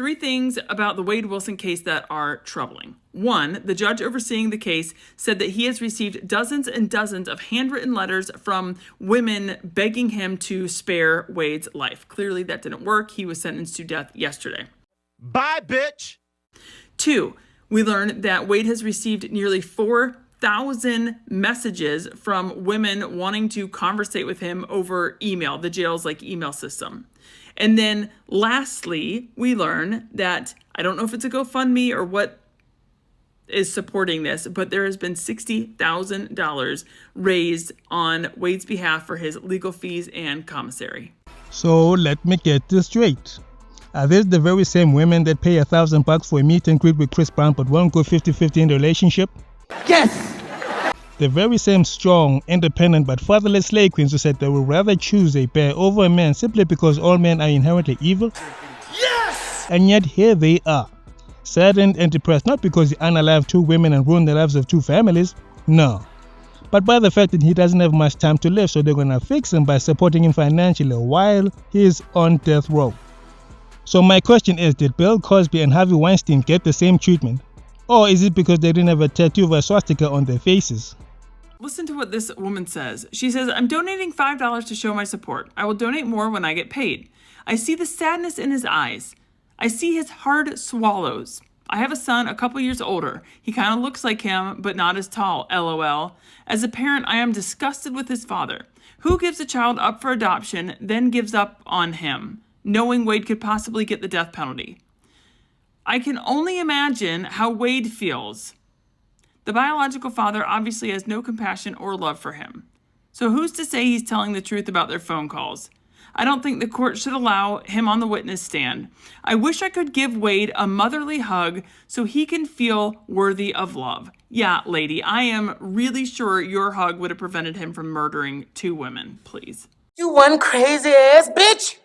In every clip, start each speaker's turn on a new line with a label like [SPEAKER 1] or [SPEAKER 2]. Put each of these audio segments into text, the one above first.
[SPEAKER 1] Three things about the Wade Wilson case that are troubling. One, the judge overseeing the case said that he has received dozens and dozens of handwritten letters from women begging him to spare Wade's life. Clearly that didn't work. He was sentenced to death yesterday.
[SPEAKER 2] Bye, bitch.
[SPEAKER 1] Two, we learned that Wade has received nearly 4,000 messages from women wanting to conversate with him over email, the jail's email system. And then lastly, we learn that, I don't know if it's a GoFundMe or what is supporting this, but there has been $60,000 raised on Wade's behalf for his legal fees and commissary.
[SPEAKER 3] So let me get this straight. Are these the very same women that pay $1,000 for a meet and greet with Chris Brown but won't go 50-50 in the relationship?
[SPEAKER 2] Yes!
[SPEAKER 3] The very same strong, independent but fatherless slave queens who said they would rather choose a bear over a man simply because all men are inherently evil?
[SPEAKER 2] Yes!
[SPEAKER 3] And yet here they are, saddened and depressed, not because he unalived two women and ruined the lives of two families, no, but by the fact that he doesn't have much time to live, so they're gonna fix him by supporting him financially while he's on death row. So my question is, did Bill Cosby and Harvey Weinstein get the same treatment? Or is it because they didn't have a tattoo of a swastika on their faces?
[SPEAKER 1] Listen to what this woman says. She says, I'm donating $5 to show my support. I will donate more when I get paid. I see the sadness in his eyes. I see his hard swallows. I have a son a couple years older. He kind of looks like him, but not as tall, LOL. As a parent, I am disgusted with his father. Who gives a child up for adoption, then gives up on him, knowing Wade could possibly get the death penalty? I can only imagine how Wade feels. The biological father obviously has no compassion or love for him. So who's to say he's telling the truth about their phone calls? I don't think the court should allow him on the witness stand. I wish I could give Wade a motherly hug so he can feel worthy of love. Yeah, lady, I am really sure your hug would have prevented him from murdering two women. Please.
[SPEAKER 4] You one crazy ass bitch!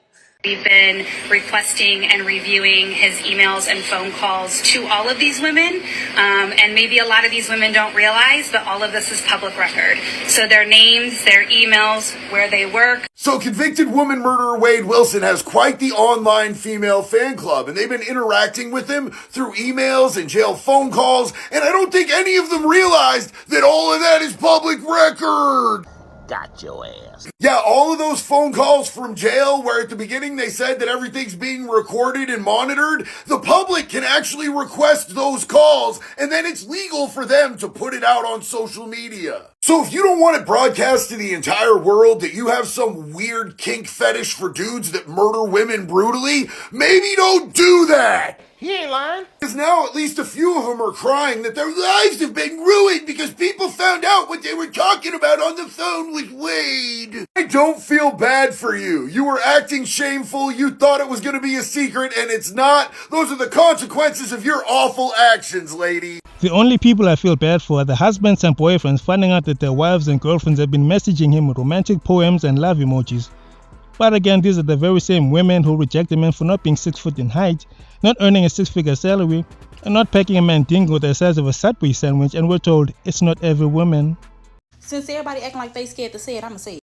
[SPEAKER 5] We've been requesting and reviewing his emails and phone calls to all of these women. And maybe a lot of these women don't realize, but all of this is public record. So their names, their emails, where they work.
[SPEAKER 6] So convicted woman murderer Wade Wilson has quite the online female fan club, and they've been interacting with him through emails and jail phone calls, and I don't think any of them realized that all of that is public record.
[SPEAKER 4] Got your ass.
[SPEAKER 6] Yeah, all of those phone calls from jail where at the beginning they said that everything's being recorded and monitored, the public can actually request those calls and then it's legal for them to put it out on social media. So if you don't want it broadcast to the entire world that you have some weird kink fetish for dudes that murder women brutally, maybe don't do that.
[SPEAKER 2] He ain't lying.
[SPEAKER 6] Because now at least a few of them are crying that their lives have been ruined because people found out what they were talking about on the phone with Wade. I don't feel bad for you. You were acting shameful. You thought it was going to be a secret and it's not. Those are the consequences of your awful actions, lady.
[SPEAKER 3] The only people I feel bad for are the husbands and boyfriends finding out that their wives and girlfriends have been messaging him with romantic poems and love emojis. But again, these are the very same women who reject a man for not being 6 foot in height, not earning a 6-figure salary, and not packing a mandingo the size of a Subway sandwich, and we're told it's not every woman.
[SPEAKER 7] Since everybody acting like they scared to say it, I'ma say it.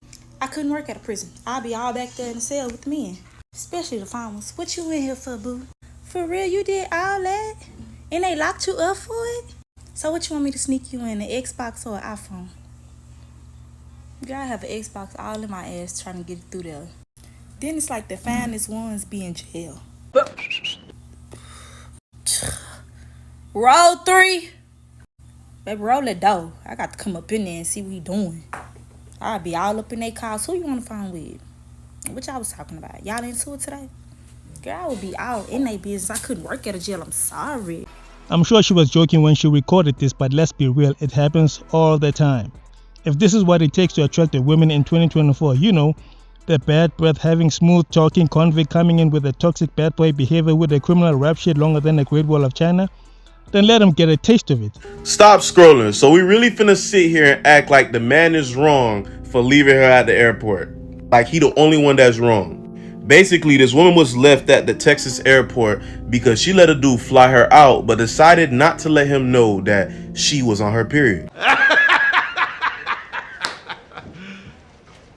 [SPEAKER 7] I couldn't work at a prison. I'll be all back there in the cell with the men, especially the farmers. What you in here for, boo? For real, you did all that? And they locked you up for it? So what you want me to sneak you in, an Xbox or an iPhone? Girl, I have an Xbox all in my ass trying to get through there. Then it's like the finest ones be in jail. Roll 3. Baby, roll it though. I got to come up in there and see what he doing. I'll be all up in their cars. Who you want to find with? What y'all was talking about? Y'all into it today? Girl, I would be all in their business. I couldn't work at a jail. I'm sorry.
[SPEAKER 3] I'm sure she was joking when she recorded this, but let's be real, it happens all the time. If this is what it takes to attract the women in 2024, you know, the bad breath having smooth talking convict coming in with a toxic bad boy behavior with a criminal rap sheet longer than the Great Wall of China, then let them get a taste of it.
[SPEAKER 8] Stop scrolling. So we really finna sit here and act like the man is wrong for leaving her at the airport. Like he the only one that's wrong. Basically, this woman was left at the Texas airport because she let a dude fly her out, but decided not to let him know that she was on her period.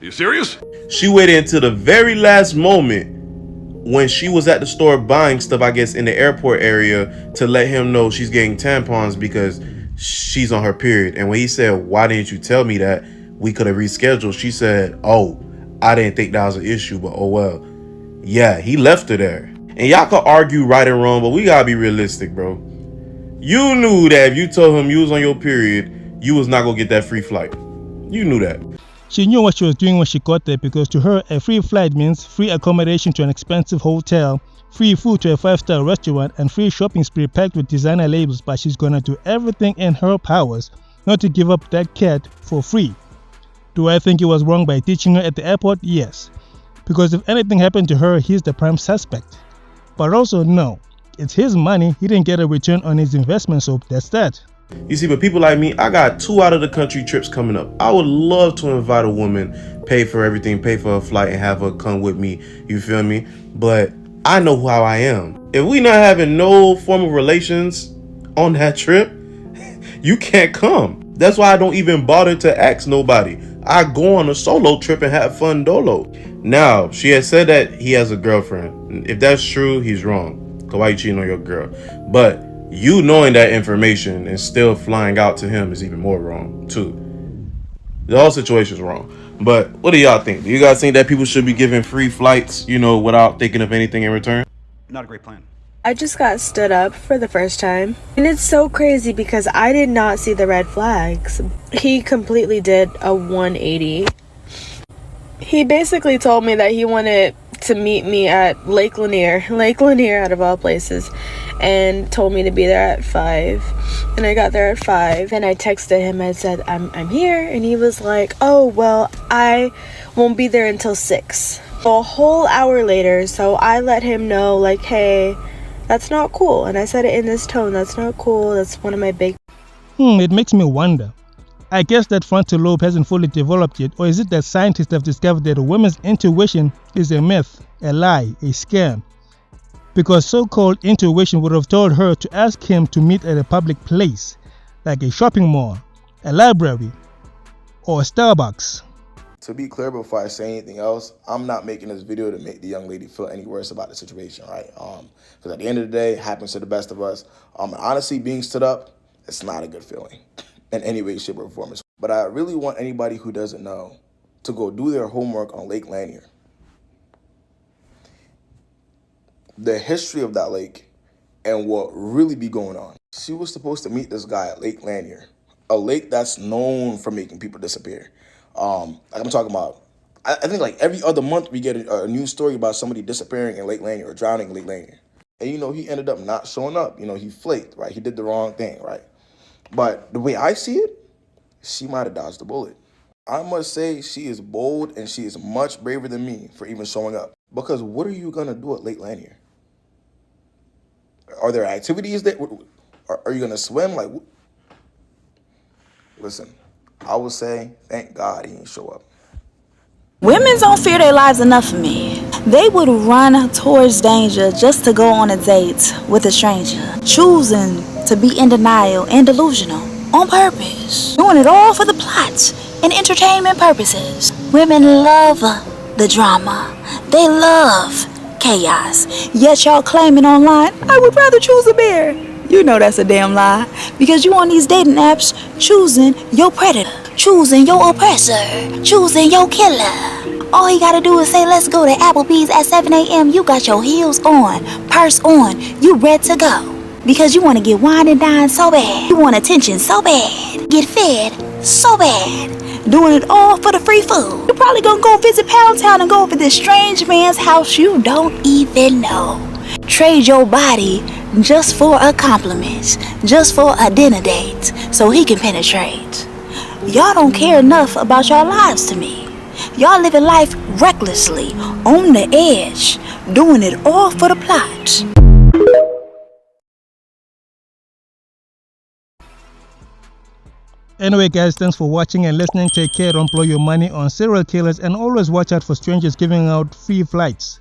[SPEAKER 9] You serious?
[SPEAKER 8] She waited until the very last moment when she was at the store buying stuff, I guess in the airport area, to let him know she's getting tampons because she's on her period. And when he said, why didn't you tell me that? We could have rescheduled. She said, oh, I didn't think that was an issue, but oh well. Yeah, he left her there. And y'all could argue right and wrong, but we gotta be realistic, bro. You knew that if you told him you was on your period, you was not gonna get that free flight. You knew that.
[SPEAKER 3] She knew what she was doing when she got there, because to her, a free flight means free accommodation to an expensive hotel, free food to a 5-star restaurant, and free shopping spree packed with designer labels. But she's gonna do everything in her powers not to give up that cat for free. Do I think he was wrong by teaching her at the airport? Yes. Because if anything happened to her, he's the prime suspect. But also, no. It's his money. He didn't get a return on his investment, so that's that.
[SPEAKER 8] You see, but people like me, I got 2 out of the country trips coming up. I would love to invite a woman, pay for everything, pay for her flight, and have her come with me. You feel me? But I know how I am. If we not having no formal relations on that trip, you can't come. That's why I don't even bother to ask nobody. I go on a solo trip and have fun dolo. Now, she has said that he has a girlfriend. If that's true, he's wrong. Cause why you cheating on your girl? But you knowing that information and still flying out to him is even more wrong too. The whole situation is wrong. But what do y'all think? Do you guys think that people should be giving free flights, without thinking of anything in return?
[SPEAKER 9] Not a great plan.
[SPEAKER 10] I just got stood up for the first time. And it's so crazy because I did not see the red flags. He completely did a 180. He basically told me that he wanted to meet me at Lake Lanier out of all places, and told me to be there at 5. And I got there at 5, and I texted him and said, I'm here. And he was like, oh, well, I won't be there until 6. A whole hour later, so I let him know, like, hey, that's not cool. And I said it in this tone, that's not cool. That's one of my big...
[SPEAKER 3] It makes me wonder. I guess that frontal lobe hasn't fully developed yet, or is it that scientists have discovered that a woman's intuition is a myth, a lie, a scam? Because so-called intuition would have told her to ask him to meet at a public place, like a shopping mall, a library, or a Starbucks.
[SPEAKER 11] To be clear before I say anything else, I'm not making this video to make the young lady feel any worse about the situation, right? Because at the end of the day, it happens to the best of us. And honestly, being stood up, it's not a good feeling in any way, shape, or form. But I really want anybody who doesn't know to go do their homework on Lake Lanier. The history of that lake and what really be going on. She was supposed to meet this guy at Lake Lanier, a lake that's known for making people disappear. Like I'm talking about, I think like every other month we get a news story about somebody disappearing in Lake Lanier or drowning in Lake Lanier. And, he ended up not showing up. He flaked, right? He did the wrong thing, right? But the way I see it, she might have dodged the bullet. I must say she is bold and she is much braver than me for even showing up. Because what are you going to do at Lake Lanier? Are there activities that, are you going to swim? Like, listen, I would say, thank God he didn't show up.
[SPEAKER 7] Women don't fear their lives enough for me. They would run towards danger just to go on a date with a stranger, choosing to be in denial and delusional on purpose, doing it all for the plot and entertainment purposes. Women love the drama. They love chaos. Yet y'all claiming online, I would rather choose a bear. You know that's a damn lie, because you on these dating apps choosing your predator, choosing your oppressor, choosing your killer. All you gotta do is say, let's go to Applebee's at 7 a.m. You got your heels on, purse on, you ready to go. Because you wanna get wine and dine so bad. You want attention so bad. Get fed so bad. Doing it all for the free food. You're probably gonna go visit Pound Town and go over this strange man's house you don't even know. Trade your body just for a compliment, just for a dinner date, so he can penetrate. Y'all don't care enough about your lives to me. Y'all living life recklessly, on the edge, doing it all for the plot.
[SPEAKER 3] Anyway guys, thanks for watching and listening. Take care, don't blow your money on serial killers, and always watch out for strangers giving out free flights.